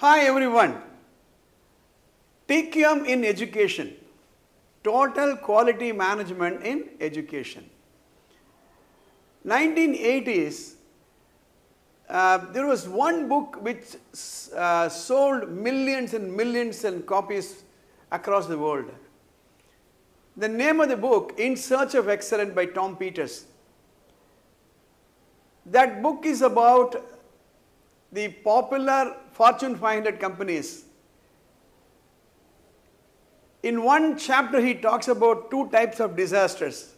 Hi everyone. TQM in education, total quality management in education. 1980s, there was one book which sold millions and millions and copies across the world. The name of the book, In Search of Excellence by Tom Peters. That book is about the popular Fortune 500 companies. In one chapter, he talks about two types of disasters.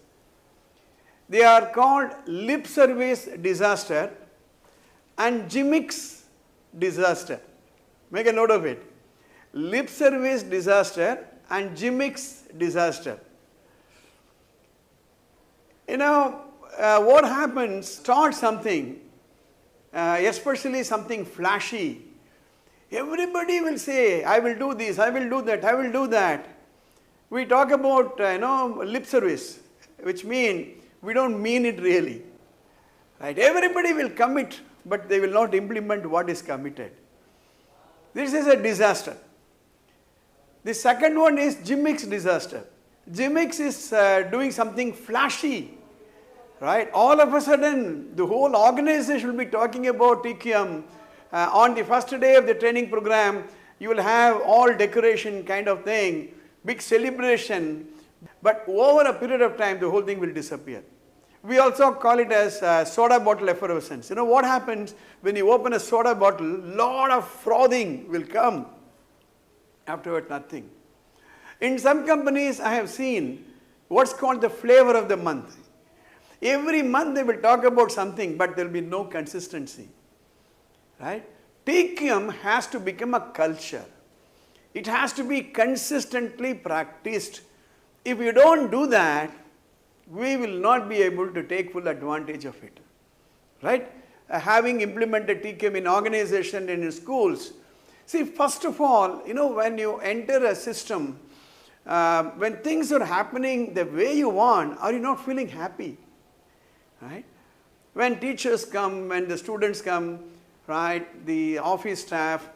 They are called lip service disaster and gimmicks disaster. Make a note of it. Lip service disaster and gimmicks disaster. You know, what happens, start something, especially something flashy. Everybody will say, I will do this, I will do that, I will do that. We talk about, lip service, which means we don't mean it really. Right? Everybody will commit, but they will not implement what is committed. This is a disaster. The second one is gimmicks disaster. Gimmicks is doing something flashy. Right? All of a sudden, the whole organization will be talking about TQM. On the first day of the training program, you will have all decoration kind of thing, big celebration, but over a period of time, the whole thing will disappear. We also call it as soda bottle effervescence. You know what happens when you open a soda bottle, lot of frothing will come. Afterward, nothing. In some companies, I have seen what's called the flavor of the month. Every month they will talk about something, but there will be no consistency. Right? TQM has to become a culture. It has to be consistently practiced. If you don't do that, we will not be able to take full advantage of it. Right? Having implemented TQM in organization and in schools, see, first of all, when you enter a system, when things are happening the way you want, are you not feeling happy? Right? When teachers come, when the students come, right, the office staff,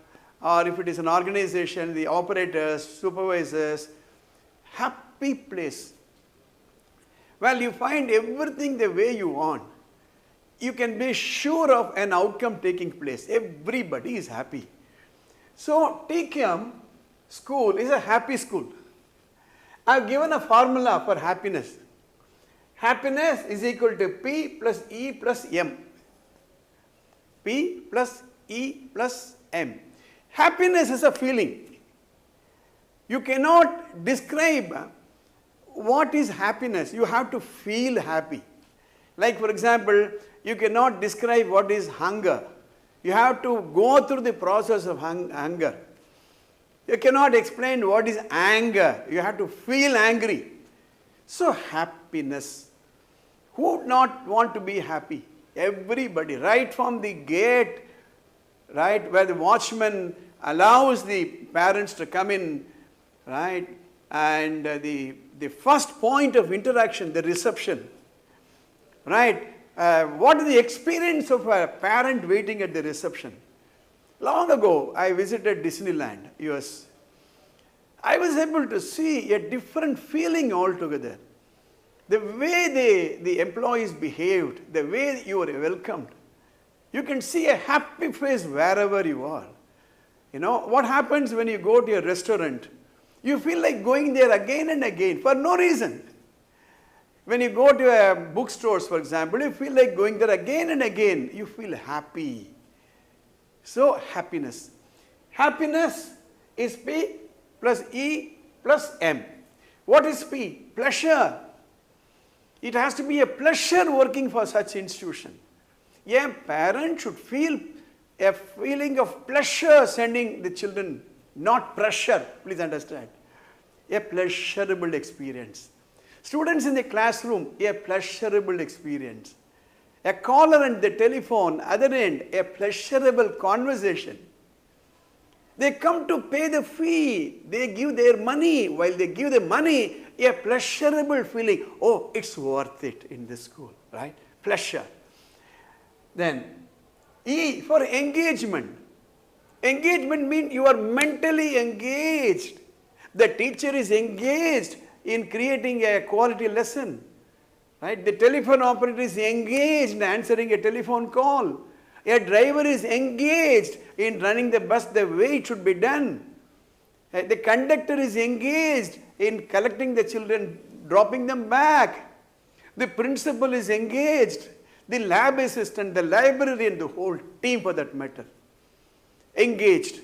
or if it is an organization, the operators, supervisors, happy place. Well, you find everything the way you want. You can be sure of an outcome taking place. Everybody is happy. So, TQM school is a happy school. I have given a formula for happiness. Happiness is equal to P plus E plus M. P plus E plus M. Happiness is a feeling. You cannot describe what is happiness. You have to feel happy. Like for example, you cannot describe what is hunger. You have to go through the process of hunger. You cannot explain what is anger. You have to feel angry. So happiness. Who would not want to be happy? Everybody, right from the gate, right, where the watchman allows the parents to come in, right, and the first point of interaction, the reception, right, what is the experience of a parent waiting at the reception? Long ago, I visited Disneyland, US. I was able to see a different feeling altogether. The way the employees behaved, the way you were welcomed, you can see a happy face wherever you are. What happens when you go to a restaurant? You feel like going there again and again for no reason. When you go to a bookstores, for example, you feel like going there again and again. You feel happy. So, happiness. Happiness is P plus E plus M. What is P? Pleasure. It has to be a pleasure working for such institution. A parent should feel a feeling of pleasure sending the children, not pressure, please understand. A pleasurable experience. Students in the classroom, a pleasurable experience. A caller on the telephone, other end, a pleasurable conversation. They come to pay the fee. They give their money. While they give the money, a pleasurable feeling. Oh, it's worth it in this school, right? Pleasure. Then, E for engagement. Engagement means you are mentally engaged. The teacher is engaged in creating a quality lesson. Right? The telephone operator is engaged in answering a telephone call. A driver is engaged in running the bus the way it should be done. The conductor is engaged in collecting the children, dropping them back. The principal is engaged. The lab assistant, the librarian, the whole team for that matter. Engaged.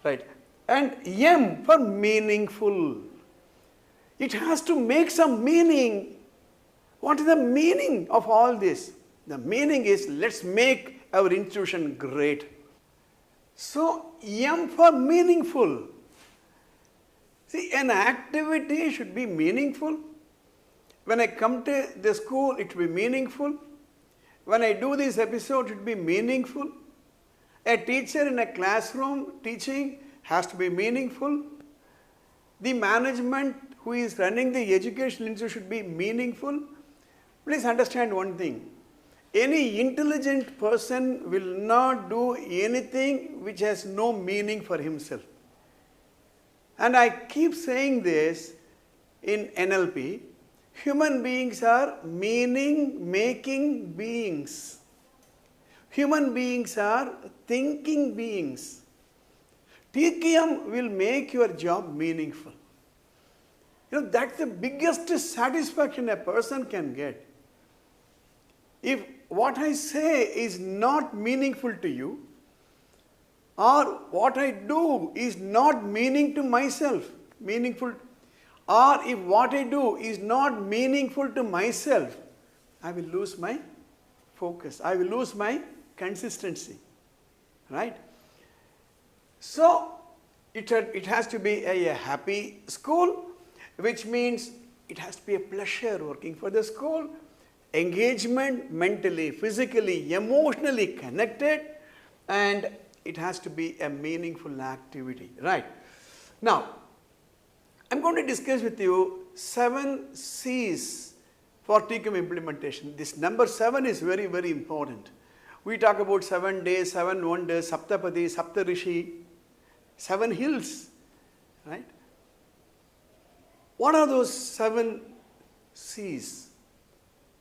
Right? And M for meaningful. It has to make some meaning. What is the meaning of all this? The meaning is, let's make our institution great. So, M for meaningful. See, an activity should be meaningful. When I come to the school, it should be meaningful. When I do this episode, it should be meaningful. A teacher in a classroom teaching has to be meaningful. The management who is running the educational institution should be meaningful. Please understand one thing. Any intelligent person will not do anything which has no meaning for himself. And I keep saying this in NLP. Human beings are meaning-making beings. Human beings are thinking beings. TQM will make your job meaningful. That's the biggest satisfaction a person can get. If what I say is not meaningful to you, or what I do is not meaning to myself, meaningful, or if what I do is not meaningful to myself, I will lose my focus. I will lose my consistency. Right? So, it has to be a happy school, which means it has to be a pleasure working for the school. Engagement, mentally, physically, emotionally connected, and it has to be a meaningful activity. Right? Now, I'm going to discuss with you 7 C's for TQM implementation. This number 7 is very, very important. We talk about 7 days, 7 wonders, Saptapadi, Saptarishi, 7 hills. Right? What are those 7 C's?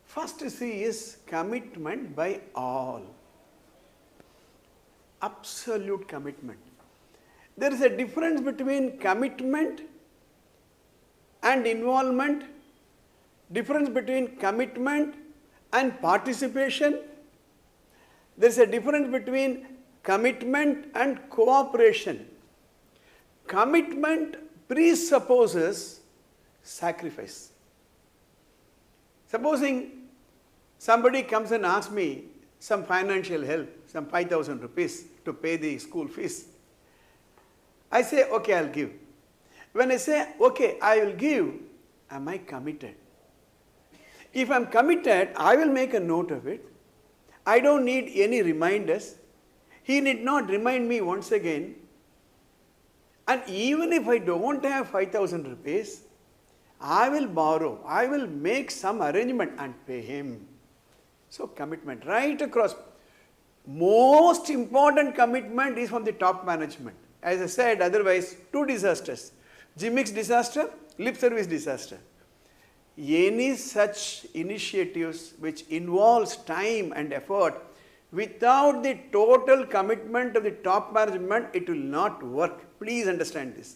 First C is commitment by all. Absolute commitment. There is a difference between commitment and involvement, difference between commitment and participation. There is a difference between commitment and cooperation. Commitment presupposes sacrifice. Supposing somebody comes and asks me some financial help, some 5,000 rupees to pay the school fees. I say, okay, I'll give. When I say, okay, I will give, am I committed? If I'm committed, I will make a note of it. I don't need any reminders. He need not remind me once again. And even if I don't have 5,000 rupees, I will borrow, I will make some arrangement and pay him. So commitment right across. Most important commitment is from the top management. As I said, otherwise 2 disasters. Gimmicks disaster, lip service disaster. Any such initiatives which involves time and effort, without the total commitment of the top management, it will not work. Please understand this.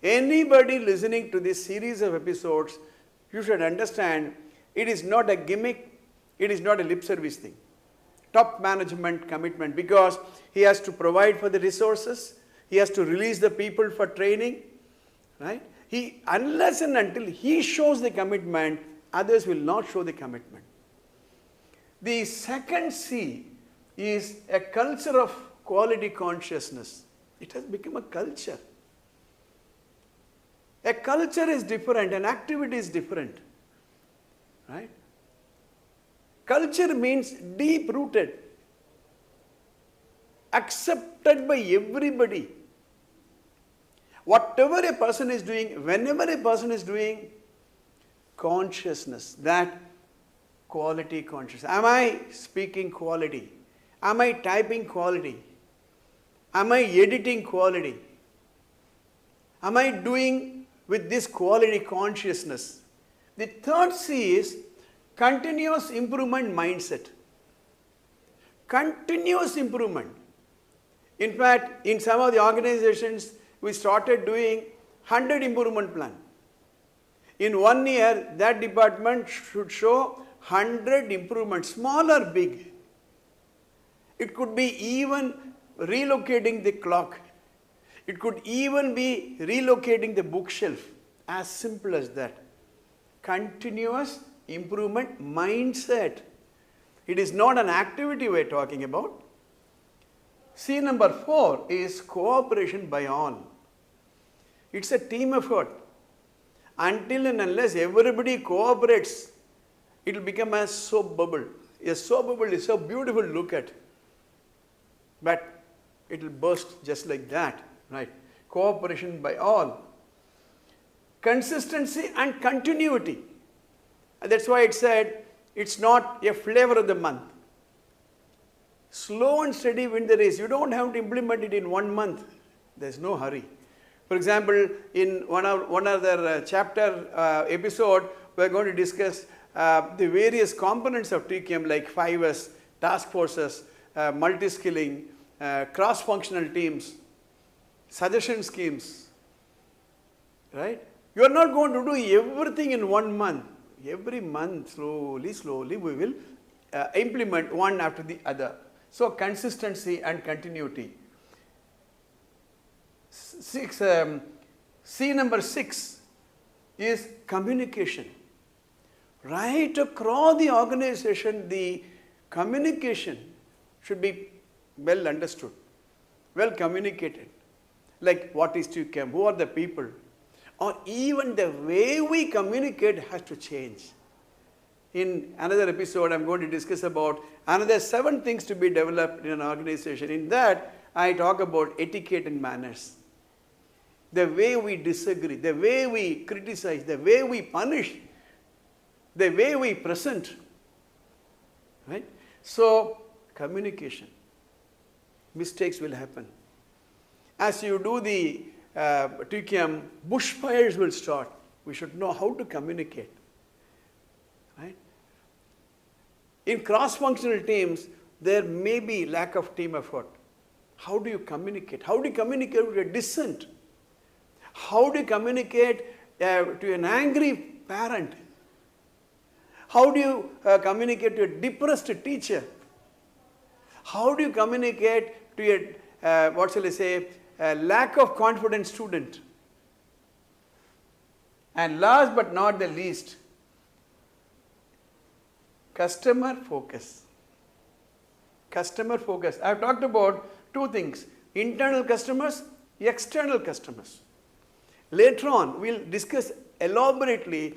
Anybody listening to this series of episodes, you should understand it is not a gimmick, it is not a lip service thing. Top management commitment, because he has to provide for the resources, he has to release the people for training, right? Unless and until he shows the commitment, others will not show the commitment. The second C is a culture of quality consciousness. It has become a culture. A culture is different, an activity is different. Right? Culture means deep-rooted, accepted by everybody. Whatever a person is doing, whenever a person is doing, consciousness, that quality consciousness. Am I speaking quality? Am I typing quality? Am I editing quality? Am I doing with this quality consciousness? The third C is continuous improvement mindset. Continuous improvement. In fact, in some of the organizations, we started doing 100 improvement plan. In 1 year, that department should show 100 improvements, small or big. It could be even relocating the clock. It could even be relocating the bookshelf. As simple as that. Continuous improvement mindset. It is not an activity we are talking about. C number 4 is cooperation by all. It's a team effort. Until and unless everybody cooperates, it will become a soap bubble. A soap bubble is so beautiful to look at. But it will burst just like that, right? Cooperation by all. Consistency and continuity. And that's why it said it's not a flavor of the month. Slow and steady win the race. You don't have to implement it in 1 month. There's no hurry. For example, in one other chapter episode, we're going to discuss the various components of TQM like 5S, task forces, multi-skilling, cross-functional teams, suggestion schemes, right? You are not going to do everything in 1 month. Every month, slowly, we will implement one after the other. So, consistency and continuity. C number 6 is communication. Right across the organization, the communication should be well understood, well communicated. Like what is TQM, who are the people, or even the way we communicate has to change. In another episode, I am going to discuss about another 7 things to be developed in an organization. In that, I talk about etiquette and manners. The way we disagree, the way we criticize, the way we punish, the way we present. Right? So, communication. Mistakes will happen. As you do the TQM, bushfires will start. We should know how to communicate. Right? In cross-functional teams, there may be lack of team effort. How do you communicate? How do you communicate with a dissent? How do you communicate to an angry parent? How do you communicate to a depressed teacher? How do you communicate to a lack of confident student? And last but not the least, customer focus. Customer focus. I have talked about 2 things, internal customers, external customers. Later on, we will discuss elaborately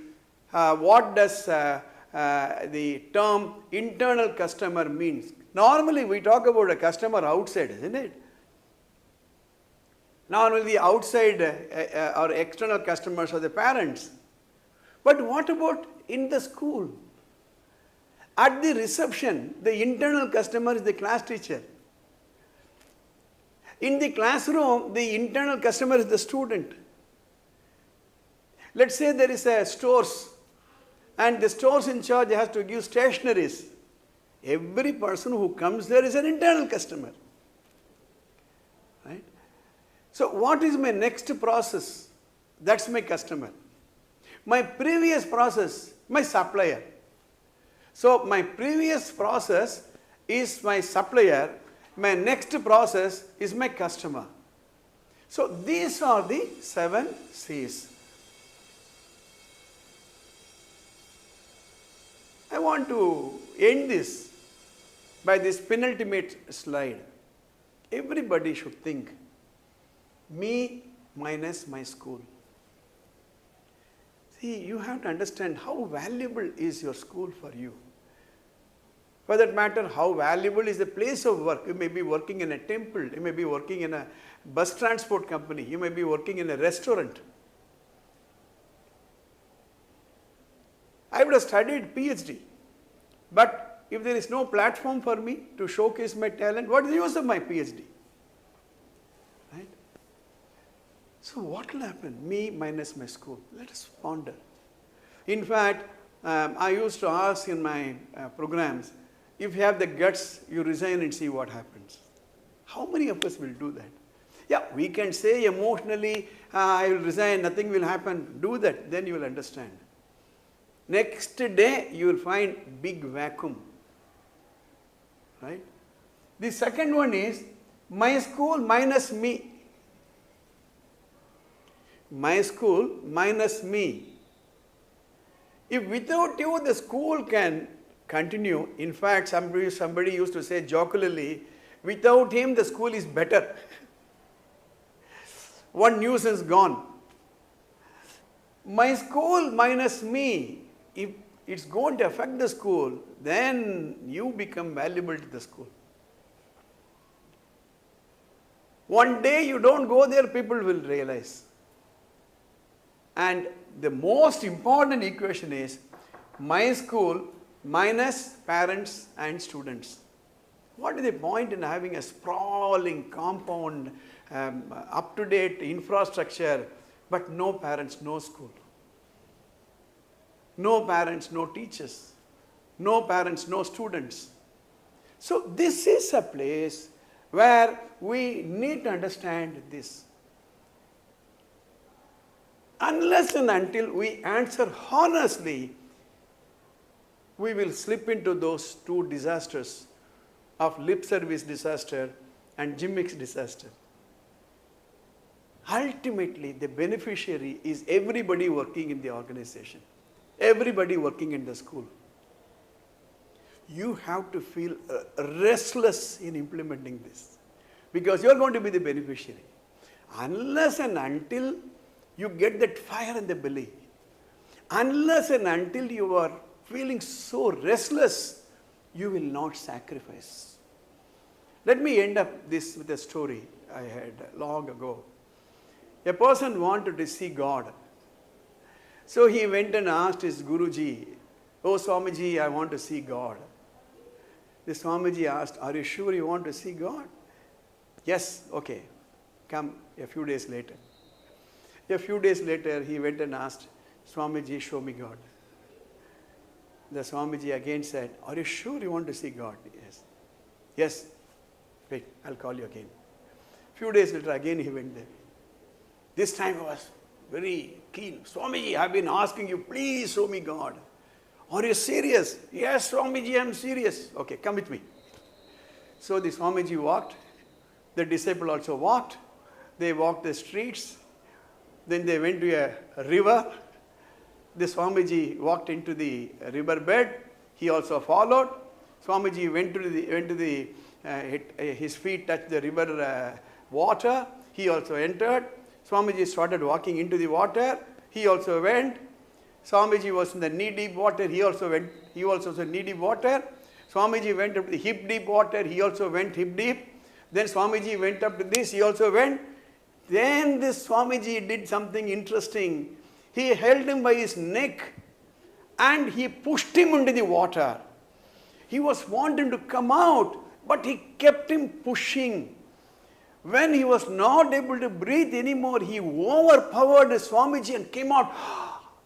what does the term internal customer means. Normally, we talk about a customer outside, isn't it? Normally, the outside or external customers are the parents. But what about in the school? At the reception, the internal customer is the class teacher. In the classroom, the internal customer is the student. Let's say there is a stores and the stores in charge has to give stationeries. Every person who comes there is an internal customer. Right? So what is my next process? That's my customer. My previous process, my supplier. So my previous process is my supplier. My next process is my customer. So these are the 7 C's. I want to end this by this penultimate slide. Everybody should think, me minus my school. See, you have to understand how valuable is your school for you. For that matter, how valuable is the place of work. You may be working in a temple, you may be working in a bus transport company, you may be working in a restaurant. I would have studied PhD, but if there is no platform for me to showcase my talent, what is the use of my PhD? So what will happen? Me minus my school. Let us ponder. In fact, I used to ask in my programs, if you have the guts, you resign and see what happens. How many of us will do that? Yeah, we can say emotionally, I will resign, nothing will happen. Do that, then you will understand. Next day, you will find big vacuum. Right? The second one is, my school minus me. My school minus me. If without you the school can continue, in fact somebody used to say jocularly, without him the school is better. One nuisance gone. My school minus me, if it's going to affect the school, then you become valuable to the school. One day you don't go there, people will realize. And the most important equation is my school minus parents and students. What is the point in having a sprawling compound, up-to-date infrastructure, but no parents, no school? No parents, no teachers. No parents, no students. So this is a place where we need to understand this. Unless and until we answer honestly, we will slip into those two disasters of lip service disaster and gimmicks disaster. Ultimately, the beneficiary is everybody working in the organization, everybody working in the school. You have to feel restless in implementing this because you are going to be the beneficiary. Unless and until you get that fire in the belly, unless and until you are feeling so restless, you will not sacrifice. Let me end up this with a story I had long ago. A person wanted to see God. So he went and asked his Guruji, "Oh Swamiji, I want to see God." The Swamiji asked, "Are you sure you want to see God?" "Yes, okay, come." A few days later. A few days later, he went and asked, "Swamiji, show me God." The Swamiji again said, "Are you sure you want to see God?" "Yes." "Yes, wait, I'll call you again." Few days later, again he went there. This time he was very keen. "Swamiji, I've been asking you, please show me God." "Are you serious?" "Yes, Swamiji, I'm serious." "Okay, come with me." So the Swamiji walked. The disciple also walked. They walked the streets. Then they went to a river. The Swamiji walked into the river bed. He also followed. Swamiji went to the his feet touched the river water. He also entered. Swamiji started walking into the water. He also went. Swamiji was in the knee-deep water. He also went. He also was in knee-deep water. Swamiji went up to the hip-deep water. He also went hip-deep. Then Swamiji went up to this. He also went. Then this Swamiji did something interesting. He held him by his neck and he pushed him into the water. He was wanting to come out, but he kept him pushing. When he was not able to breathe anymore, he overpowered Swamiji and came out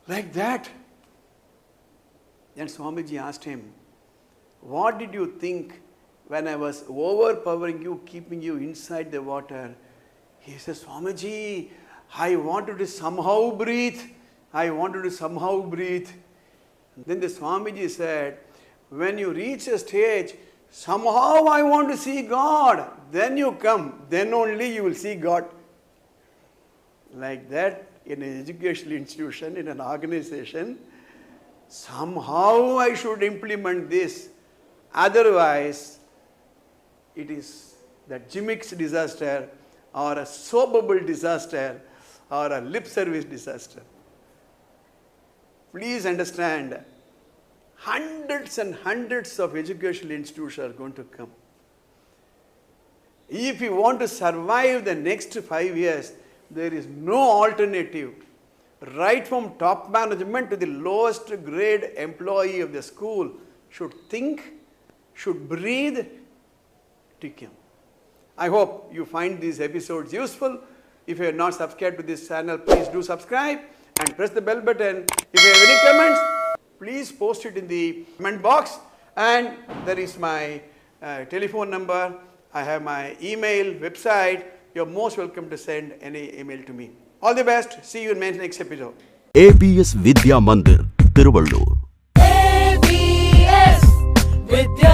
like that. Then Swamiji asked him, "What did you think when I was overpowering you, keeping you inside the water?" He says, "Swamiji, I wanted to somehow breathe. I wanted to somehow breathe." Then the Swamiji said, "When you reach a stage, somehow I want to see God, then you come, then only you will see God." Like that, in an educational institution, in an organization, somehow I should implement this. Otherwise, it is that gimmicks disaster or a soberable disaster or a lip service disaster. Please understand, hundreds and hundreds of educational institutions are going to come. If you want to survive the next 5 years, there is no alternative. Right from top management to the lowest grade employee of the school should think, should breathe TQM. I hope you find these episodes useful. If you are not subscribed to this channel, please do subscribe and press the bell button. If you have any comments, please post it in the comment box. And there is my telephone number. I have my email, website. You're most welcome to send any email to me. All the best. See you in my next episode. ABS Vidya Mandir, Tiruvallur. ABS Vidya